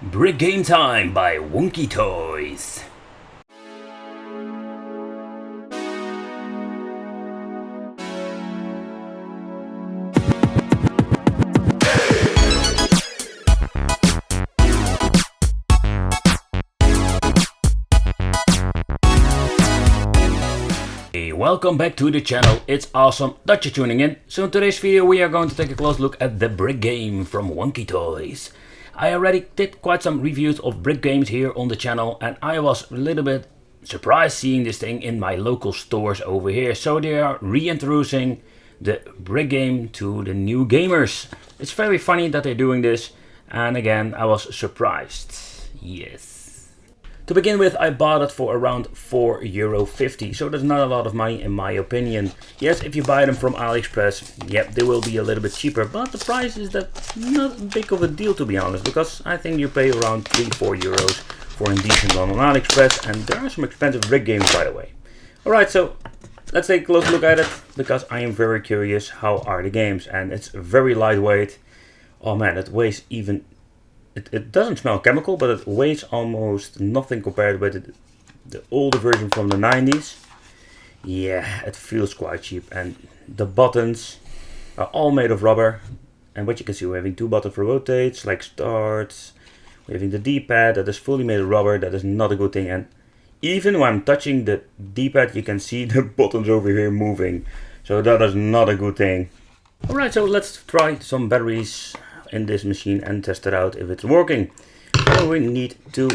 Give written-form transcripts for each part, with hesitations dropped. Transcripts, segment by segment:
Brick Game Time by Wonky Toys. Hey, welcome back to the channel. It's awesome that you're tuning in. So in today's video we are going to take a close look at the brick game from Wonky Toys. I already did quite some reviews of brick games here on the channel, and I was a little bit surprised seeing this thing in my local stores over here. So they are reintroducing the brick game to the new gamers. It's very funny that they're doing this, and again I was surprised. Yes. To begin with, I bought it for around €4.50, so that's not a lot of money in my opinion. Yes, if you buy them from AliExpress, yep, they will be a little bit cheaper, but the price is not big of a deal, to be honest, because I think you pay around €3-4 for a decent one on AliExpress, and there are some expensive brick games, by the way. Alright, so let's take a close look at it, because I am very curious how are the games, and it's very lightweight. Oh man, it weighs even... It doesn't smell chemical, but it weighs almost nothing compared with the older version from the 90s. Yeah, it feels quite cheap, and the buttons are all made of rubber. And what you can see, we're having two buttons for rotates, like starts. We're having the D-pad that is fully made of rubber. That is not a good thing. And even when I'm touching the D-pad, you can see the buttons over here moving. So that is not a good thing. Alright, so let's try some batteries in this machine and test it out if it's working. So we need two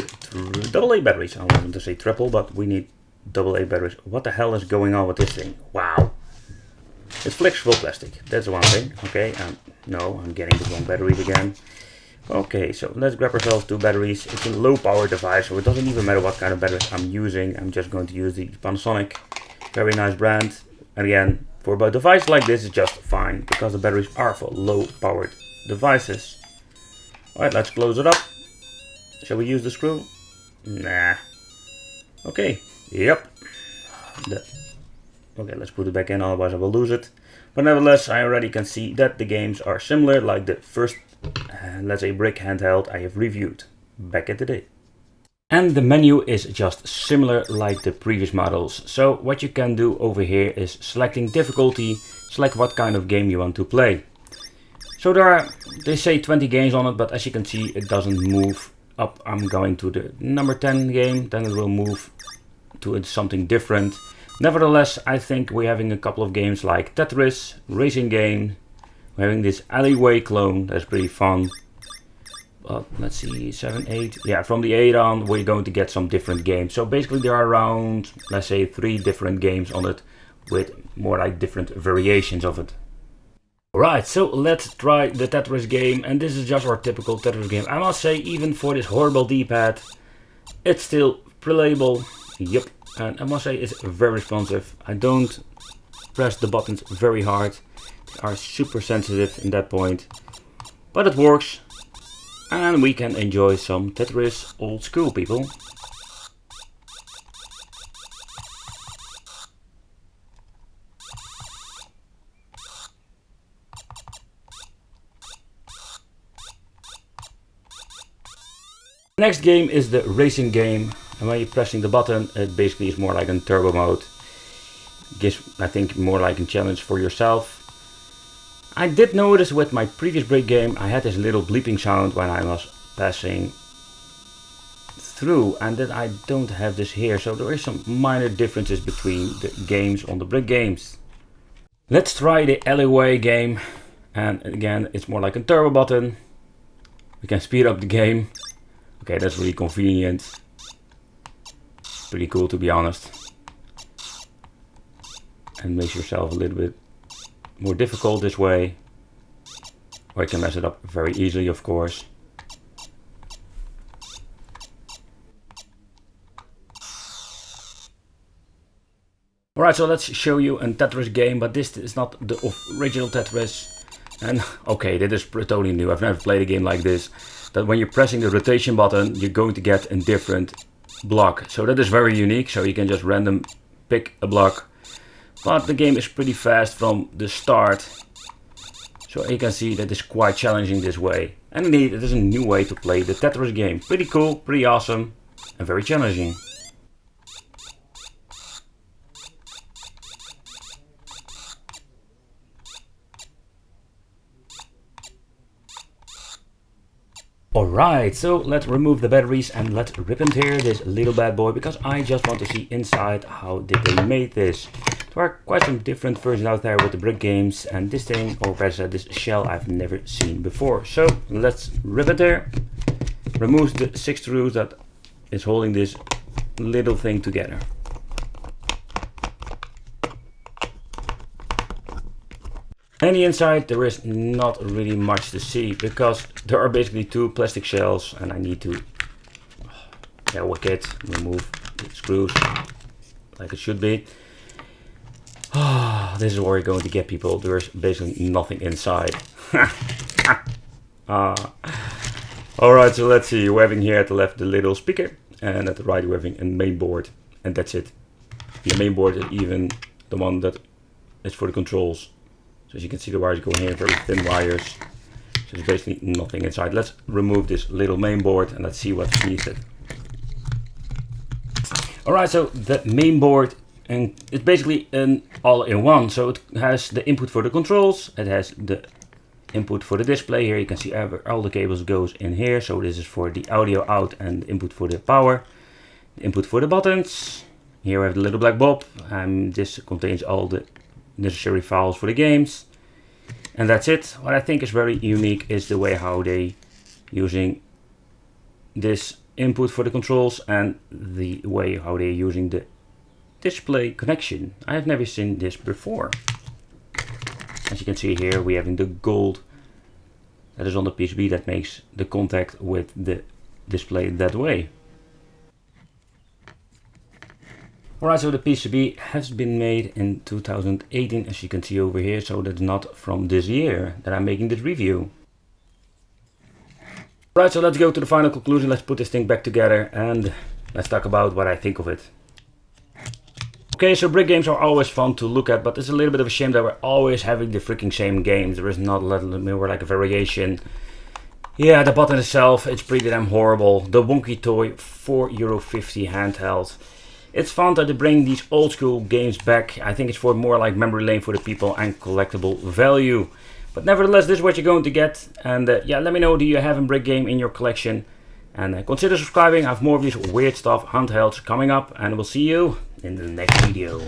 AA batteries. I wanted to say triple, but we need AA batteries. What the hell is going on with this thing? Wow. It's flexible plastic. That's one thing. Okay, no, I'm getting the wrong batteries again. Okay, so let's grab ourselves two batteries. It's a low power device, so it doesn't even matter what kind of batteries I'm using. I'm just going to use the Panasonic. Very nice brand. And again, for a device like this, it's just fine, because the batteries are for low powered devices. Alright, let's close it up. Shall we use the screw? Nah. Okay, yep. Okay, let's put it back in, otherwise I will lose it. But nevertheless, I already can see that the games are similar, like the first, let's say, brick handheld I have reviewed back in the day. And the menu is just similar like the previous models. So what you can do over here is selecting difficulty, select what kind of game you want to play. So there are, they say 20 games on it, but as you can see, it doesn't move up. I'm going to the number 10 game, then it will move to something different. Nevertheless, I think we're having a couple of games like Tetris, racing game. We're having this alleyway clone, that's pretty fun. But let's see, 7, 8. Yeah, from the 8 on, we're going to get some different games. So basically there are around, let's say, 3 different games on it, with more like different variations of it. Alright, so let's try the Tetris game, and this is just our typical Tetris game. I must say, even for this horrible D-pad, it's still playable. Yep, and I must say it's very responsive. I don't press the buttons very hard. They are super sensitive in that point. But it works, and we can enjoy some Tetris old school, people. Next game is the racing game, and when you're pressing the button, it basically is more like in turbo mode. Gives, I think, more like a challenge for yourself. I did notice with my previous brick game, I had this little bleeping sound when I was passing through, and then I don't have this here, so there is some minor differences between the games on the brick games. Let's try the alleyway game, and again, it's more like a turbo button. We can speed up the game. Okay, that's really convenient. Pretty cool, to be honest. And makes yourself a little bit more difficult this way. Or you can mess it up very easily, of course. Alright, so let's show you a Tetris game, but this is not the original Tetris. And okay, this is totally new. I've never played a game like this. That when you're pressing the rotation button, you're going to get a different block. So that is very unique, so you can just random pick a block. But the game is pretty fast from the start. So you can see that it's quite challenging this way. And indeed, it is a new way to play the Tetris game. Pretty cool, pretty awesome, and very challenging. Alright, so let's remove the batteries and let's rip and tear this little bad boy, because I just want to see inside how did they made this. There are quite some different versions out there with the brick games, and this thing, or better this shell, I've never seen before. So let's rip it there, remove the 6 screws that is holding this little thing together. And the inside, there is not really much to see, because there are basically 2 plastic shells, and I need to remove the screws like it should be. This is where you're going to get people. There's basically nothing inside. Alright, so let's see. We're having here at the left the little speaker, and at the right we're having a main board, and that's it. The main board is even the one that is for the controls. So as you can see, the wires go here, very thin wires. So there's basically nothing inside. Let's remove this little main board and let's see what's beneath it. Alright, so the main board, and it's basically an all-in-one. So it has the input for the controls, it has the input for the display. Here you can see all the cables goes in here. So this is for the audio out and input for the power. The input for the buttons. Here we have the little black bulb, and this contains all the necessary files for the games, and that's it. What I think is very unique is the way how they using this input for the controls and the way how they're using the display connection. I have never seen this before. As you can see here, we having the gold that is on the PCB that makes the contact with the display that way. Alright, so the PCB has been made in 2018, as you can see over here, so that's not from this year that I'm making this review. Alright, so let's go to the final conclusion. Let's put this thing back together and let's talk about what I think of it. Okay, so brick games are always fun to look at, but it's a little bit of a shame that we're always having the freaking same games. There is not a little more like a variation. Yeah, the button itself, it's pretty damn horrible. The Wonky toy, €4.50 handheld. It's fun that they bring these old school games back. I think it's for more like memory lane for the people and collectible value. But nevertheless, this is what you're going to get. And yeah, let me know, do you have a brick game in your collection? And consider subscribing. I have more of these weird stuff, handhelds coming up. And we'll see you in the next video.